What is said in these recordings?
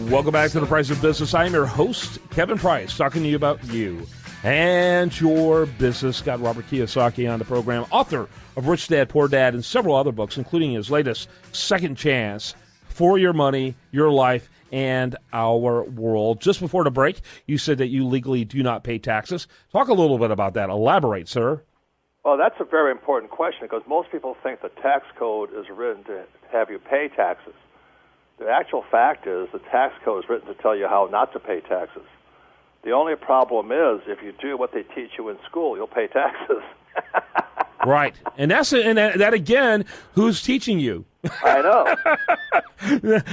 Welcome back to The Price of Business. I am your host, Kevin Price, talking to you about you and your business. Got Robert Kiyosaki on the program, author of Rich Dad, Poor Dad, and several other books, including his latest, Second Chance, For Your Money, Your Life, and Our World. Just before the break, you said that you legally do not pay taxes. Talk a little bit about that. Elaborate, sir. Well, that's a very important question because most people think the tax code is written to have you pay taxes. The actual fact is the tax code is written to tell you how not to pay taxes. The only problem is if you do what they teach you in school, you'll pay taxes. Right. And that again, who's teaching you? I know.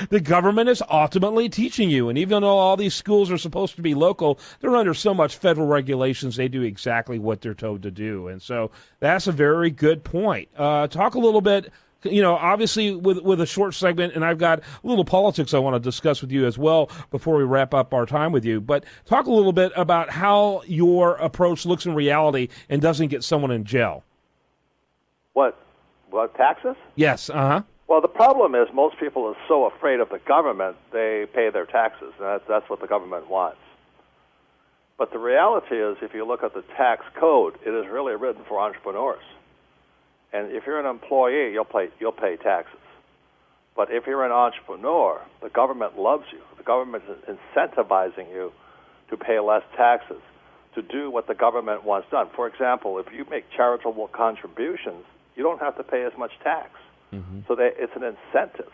The government is ultimately teaching you. And even though all these schools are supposed to be local, they're under so much federal regulations, they do exactly what they're told to do. And so that's a very good point. Talk a little bit, obviously with a short segment, and I've got a little politics I want to discuss with you as well before we wrap up our time with you. But talk a little bit about how your approach looks in reality and doesn't get someone in jail. What, taxes? Yes, Well, the problem is most people are so afraid of the government, they pay their taxes. And that's what the government wants. But the reality is, if you look at the tax code, it is really written for entrepreneurs. And if you're an employee, you'll pay taxes. But if you're an entrepreneur, the government loves you. The government is incentivizing you to pay less taxes, to do what the government wants done. For example, if you make charitable contributions, you don't have to pay as much tax. Mm-hmm. So it's an incentive.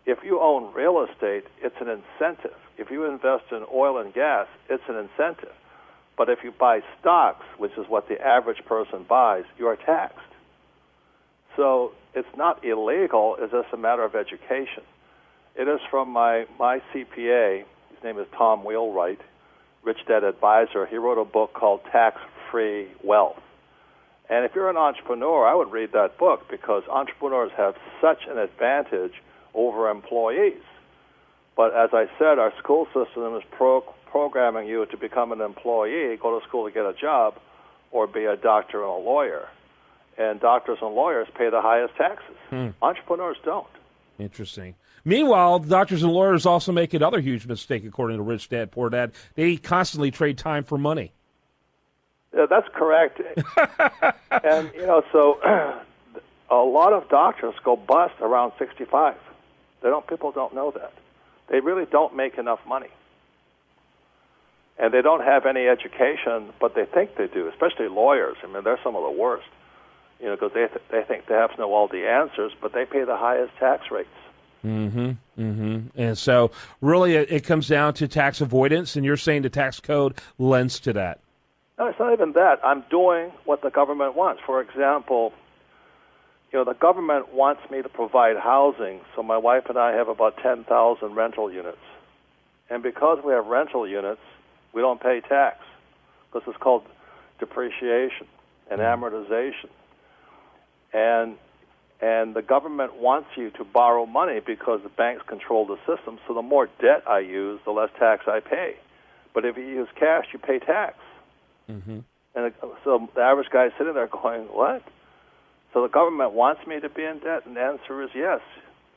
If you own real estate, it's an incentive. If you invest in oil and gas, it's an incentive. But if you buy stocks, which is what the average person buys, you are taxed. So it's not illegal, it's just a matter of education. It is from my CPA, his name is Tom Wheelwright, Rich Dad Advisor. He wrote a book called Tax-Free Wealth. And if you're an entrepreneur, I would read that book because entrepreneurs have such an advantage over employees. But as I said, our school system is programming you to become an employee, go to school to get a job, or be a doctor and a lawyer. And doctors and lawyers pay the highest taxes. Entrepreneurs don't. Interesting. Meanwhile, doctors and lawyers also make another huge mistake, according to Rich Dad, Poor Dad. They constantly trade time for money. Yeah, that's correct. And, so a lot of doctors go bust around 65. People don't know that. They really don't make enough money. And they don't have any education, but they think they do, especially lawyers. I mean, they're some of the worst, because they think they have to know all the answers, but they pay the highest tax rates. Mm-hmm, mm-hmm. And so really it comes down to tax avoidance, and you're saying the tax code lends to that. No, it's not even that. I'm doing what the government wants. For example, the government wants me to provide housing, so my wife and I have about 10,000 rental units. And because we have rental units, we don't pay tax because it's called depreciation and amortization. And the government wants you to borrow money because the banks control the system, so the more debt I use, the less tax I pay. But if you use cash, you pay tax. Mm-hmm. And so the average guy is sitting there going, what? So the government wants me to be in debt? And the answer is yes.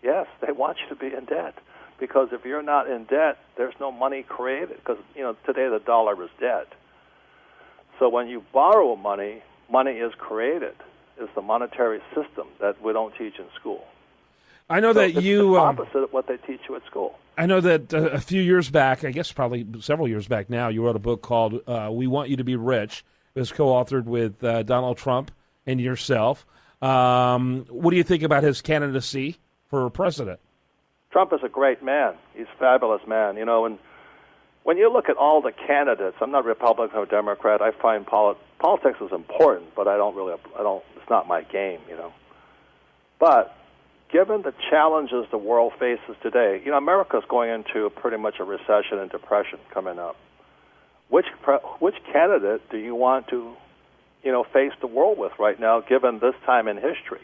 Yes, they want you to be in debt. Because if you're not in debt, there's no money created. Because, today the dollar is dead. So when you borrow money, money is created. It's the monetary system that we don't teach in school. I know that it's you... the opposite of what they teach you at school. I know that a few years back, I guess probably several years back now, you wrote a book called We Want You to Be Rich. It was co-authored with Donald Trump and yourself. What do you think about his candidacy for president? Trump is a great man. He's a fabulous man. And when you look at all the candidates, I'm not Republican or Democrat. I find politics is important, but it's not my game, But given the challenges the world faces today, America's going into pretty much a recession and depression coming up. Which candidate do you want to, face the world with right now, given this time in history?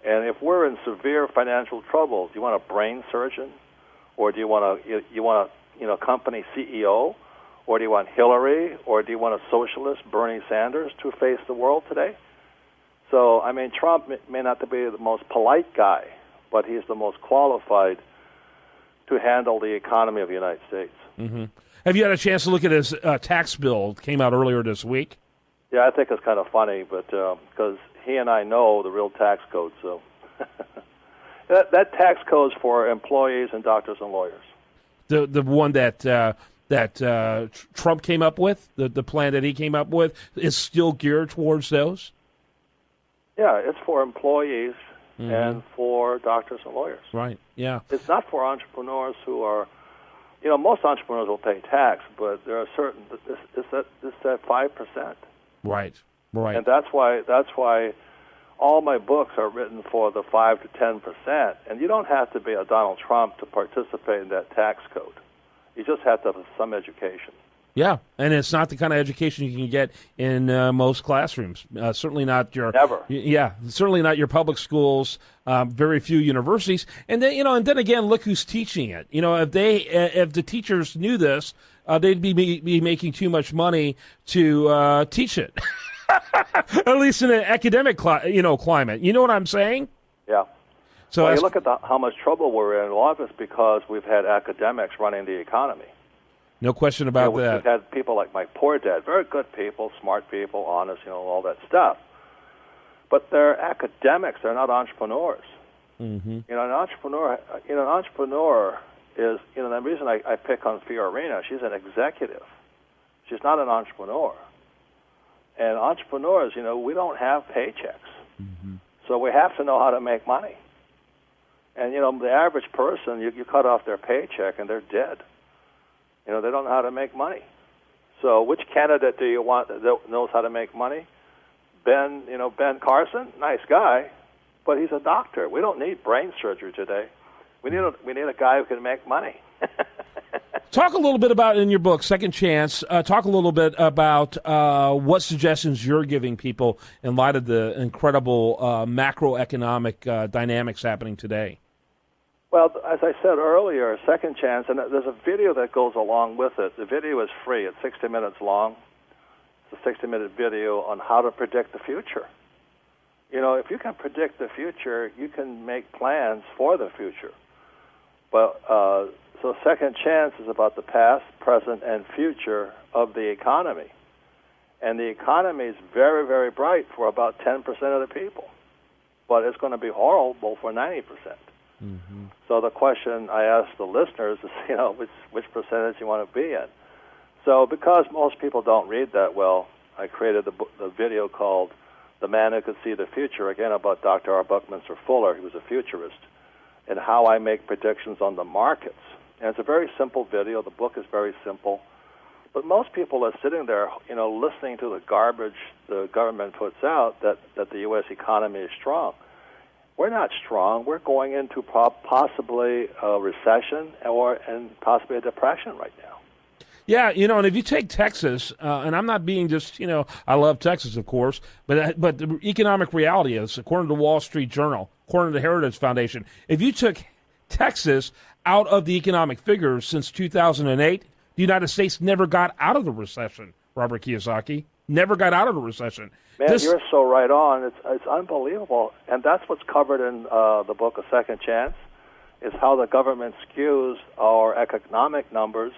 And if we're in severe financial trouble, do you want a brain surgeon, or do you want a company CEO, or do you want Hillary, or do you want a socialist, Bernie Sanders, to face the world today? So, Trump may not be the most polite guy, but he's the most qualified to handle the economy of the United States. Mm-hmm. Have you had a chance to look at his tax bill? It came out earlier this week. Yeah, I think it's kind of funny, but because he and I know the real tax code, so that tax code's for employees and doctors and lawyers. The one that Trump came up with, the plan that he came up with, is still geared towards those? Yeah, it's for employees and for doctors and lawyers. Right, yeah. It's not for entrepreneurs who are, most entrepreneurs will pay tax, but there are certain, it's at 5%. Right, right. And that's why all my books are written for the 5 to 10%. And you don't have to be a Donald Trump to participate in that tax code. You just have to have some education. Yeah, and it's not the kind of education you can get in most classrooms. Certainly not your never. Yeah, certainly not your public schools. Very few universities, and then and then again, look who's teaching it. If the teachers knew this, they'd be making too much money to teach it. At least in an academic climate. You know what I'm saying? Yeah. So you look at how much trouble we're in. A lot of it's because we've had academics running the economy. No question about that. We've had people like my poor dad, very good people, smart people, honest, all that stuff. But they're academics; they're not entrepreneurs. Mm-hmm. An entrepreneur is, the reason I pick on Fiorina, she's an executive. She's not an entrepreneur. And entrepreneurs, we don't have paychecks, so we have to know how to make money. And the average person, you cut off their paycheck and they're dead. They don't know how to make money. So which candidate do you want that knows how to make money? Ben Carson, nice guy, but he's a doctor. We don't need brain surgery today. We need a guy who can make money. Talk a little bit about, in your book, Second Chance, talk a little bit about what suggestions you're giving people in light of the incredible macroeconomic dynamics happening today. Well, as I said earlier, Second Chance, and there's a video that goes along with it. The video is free. It's 60 minutes long. It's a 60-minute video on how to predict the future. If you can predict the future, you can make plans for the future. But so Second Chance is about the past, present, and future of the economy. And the economy is very, very bright for about 10% of the people. But it's going to be horrible for 90%. Mm-hmm. So the question I ask the listeners is, which percentage you want to be in. So because most people don't read that well, I created the video called The Man Who Could See the Future, again about Dr. R. Buckminster Fuller. He was a futurist, and how I make predictions on the markets. And it's a very simple video. The book is very simple. But most people are sitting there, listening to the garbage the government puts out that the U.S. economy is strong. We're not strong. We're going into possibly a recession and possibly a depression right now. Yeah, and if you take Texas, and I'm not being just, I love Texas, of course, but the economic reality is, according to the Wall Street Journal, according to the Heritage Foundation, if you took Texas out of the economic figures since 2008, the United States never got out of the recession, Robert Kiyosaki. Never got out of the recession. Man, you're so right on. It's unbelievable. And that's what's covered in the book, A Second Chance, is how the government skews our economic numbers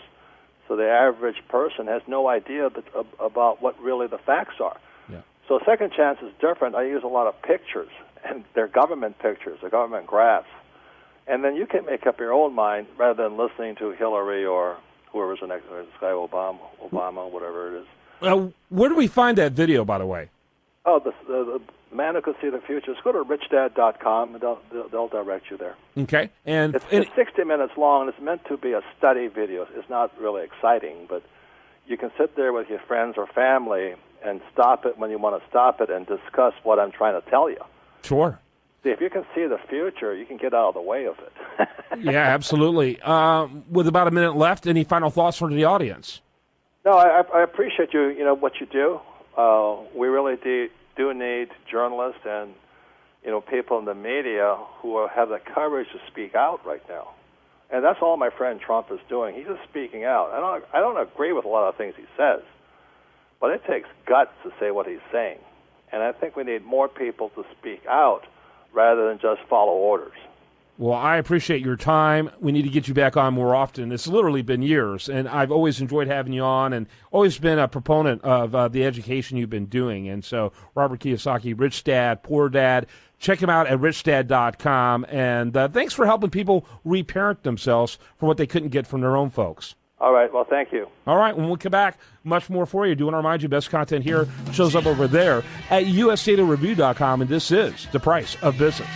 so the average person has no idea about what really the facts are. Yeah. So Second Chance is different. I use a lot of pictures, and they're government pictures, they're government graphs. And then you can make up your own mind rather than listening to Hillary or whoever's the next guy, Obama, whatever it is. Where do we find that video, by the way? Oh, the Man Who Could See the Future. Just go to richdad.com, and they'll direct you there. Okay. And it's 60 minutes long, and it's meant to be a study video. It's not really exciting, but you can sit there with your friends or family and stop it when you want to stop it and discuss what I'm trying to tell you. Sure. See, if you can see the future, you can get out of the way of it. Yeah, absolutely. With about a minute left, any final thoughts for the audience? No, I appreciate what you do. We really do need journalists and people in the media who have the courage to speak out right now, and that's all my friend Trump is doing. He's just speaking out. I don't agree with a lot of things he says, but it takes guts to say what he's saying, and I think we need more people to speak out rather than just follow orders. Well, I appreciate your time. We need to get you back on more often. It's literally been years, and I've always enjoyed having you on and always been a proponent of the education you've been doing. And so, Robert Kiyosaki, Rich Dad, Poor Dad, check him out at richdad.com. And thanks for helping people reparent themselves for what they couldn't get from their own folks. All right. Well, thank you. All right. When we come back, much more for you. I do want to remind you, best content here shows up over there at usdatareview.com, and this is The Price of Business.